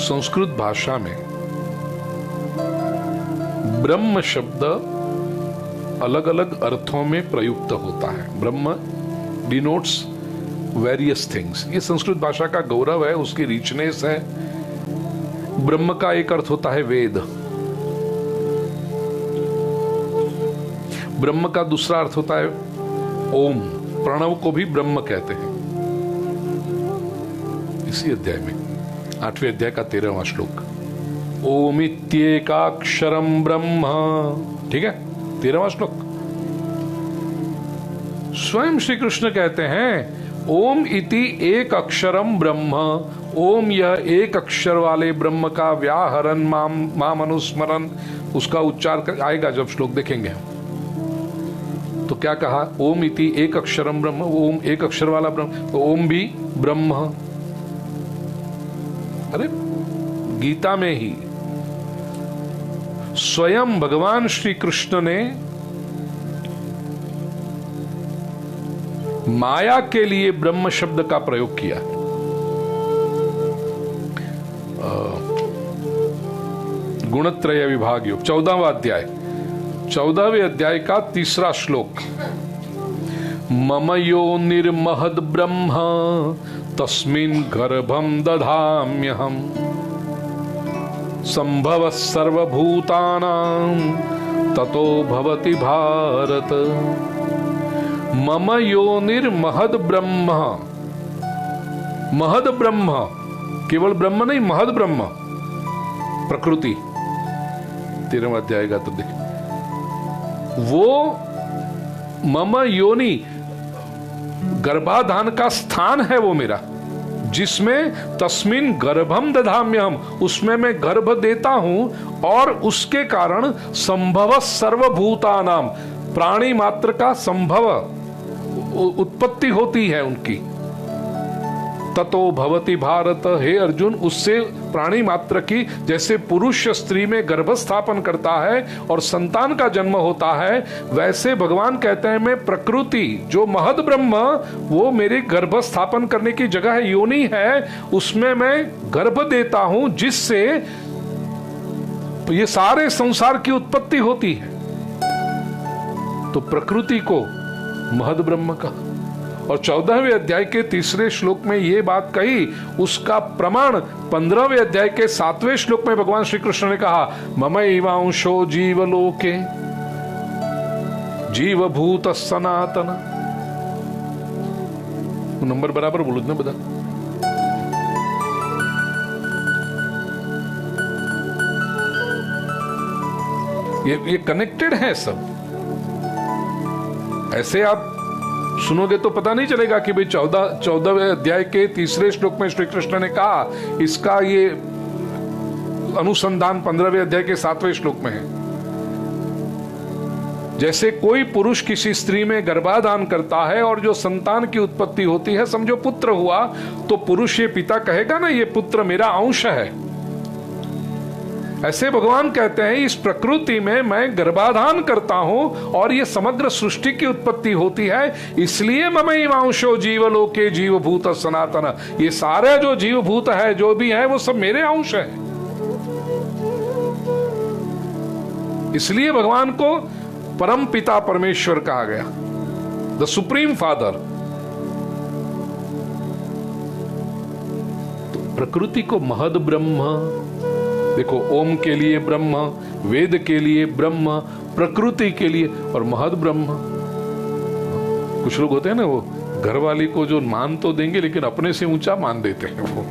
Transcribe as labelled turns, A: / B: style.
A: संस्कृत भाषा में ब्रह्म शब्द अलग अलग अर्थों में प्रयुक्त होता है। ब्रह्म डिनोट्स वेरियस थिंग्स। ये संस्कृत भाषा का गौरव है, उसकी रिचनेस है। ब्रह्म का एक अर्थ होता है वेद, ब्रह्म का दूसरा अर्थ होता है ओम। प्रणव को भी ब्रह्म कहते हैं। इसी अध्याय में 8वें अध्याय का 13वां श्लोक, ओमित्येकाक्षरम ब्रह्म, ठीक है, 13वां श्लोक। स्वयं श्री कृष्ण कहते हैं ओम इति एक अक्षरम ब्रह्म। ओम यह एक अक्षर वाले ब्रह्म का व्याहरण माम अनुस्मरण, उसका उच्चार आएगा जब श्लोक देखेंगे। तो क्या कहा, ओम इति एक अक्षरम ब्रह्म, ओम एक अक्षर वाला ब्रह्म, तो ओम भी ब्रह्म। अरे गीता में ही स्वयं भगवान श्री कृष्ण ने माया के लिए ब्रह्म शब्द का प्रयोग किया। गुणत्रय विभाग योग 14वां अध्याय, 14वें अध्याय का 3रा श्लोक, मम यो निर्महद ब्रह्म तस्मिन् गर्भं दधाम्यहम् संभव सर्वभूतानां ततो भवति भारत। मम योनिर महद ब्रह्म, महद ब्रह्म, केवल ब्रह्म नहीं, महद ब्रह्म प्रकृति। 13वां अध्याय का तो देख, वो मम योनि गर्भाधान का स्थान है वो मेरा, जिसमें तस्मिन गर्भम दधाम्यहम, उसमें मैं गर्भ देता हूं और उसके कारण संभव सर्वभूतानाम, प्राणी मात्र का संभव उत्पत्ति होती है उनकी। ततो भवति भारत, हे अर्जुन, उससे प्राणी मात्र की, जैसे पुरुष स्त्री में गर्भ स्थापन करता है और संतान का जन्म होता है, वैसे भगवान कहते हैं मैं प्रकृति जो महद ब्रह्म, वो मेरे गर्भ स्थापन करने की जगह है, योनि है, उसमें मैं गर्भ देता हूं, जिससे ये सारे संसार की उत्पत्ति होती है। तो प्रकृति को महद ब्रह्म का। और 14वें अध्याय के 3रे श्लोक में ये बात कही, उसका प्रमाण 15वें अध्याय के 7वें श्लोक में भगवान श्री कृष्ण ने कहा, ममैवांशो जीवलोके जीवभूत सनातन। नंबर बराबर बोलो ना बता। ये कनेक्टेड है सब। ऐसे आप सुनोगे तो पता नहीं चलेगा कि भाई 14वें अध्याय के 3रे श्लोक में श्री कृष्ण ने कहा, इसका ये अनुसंधान 15वें अध्याय के 7वें श्लोक में है। जैसे कोई पुरुष किसी स्त्री में गर्भाधान करता है और जो संतान की उत्पत्ति होती है, समझो पुत्र हुआ, तो पुरुष ये पिता कहेगा ना, ये पुत्र मेरा अंश है। ऐसे भगवान कहते हैं इस प्रकृति में मैं गर्भाधान करता हूं और ये समग्र सृष्टि की उत्पत्ति होती है, इसलिए ममैवांशो जीवलोके जीवभूत सनातन। ये सारे जो जीवभूत है, जो भी है, वो सब मेरे अंश है। इसलिए भगवान को परम पिता परमेश्वर कहा गया, द सुप्रीम फादर। तो प्रकृति को महद ब्रह्म, देखो, ओम के लिए ब्रह्म, वेद के लिए ब्रह्म, प्रकृति के लिए और महद ब्रह्म। कुछ लोग होते हैं ना, वो घरवाली को जो मान तो देंगे लेकिन अपने से ऊंचा मान देते हैं वो।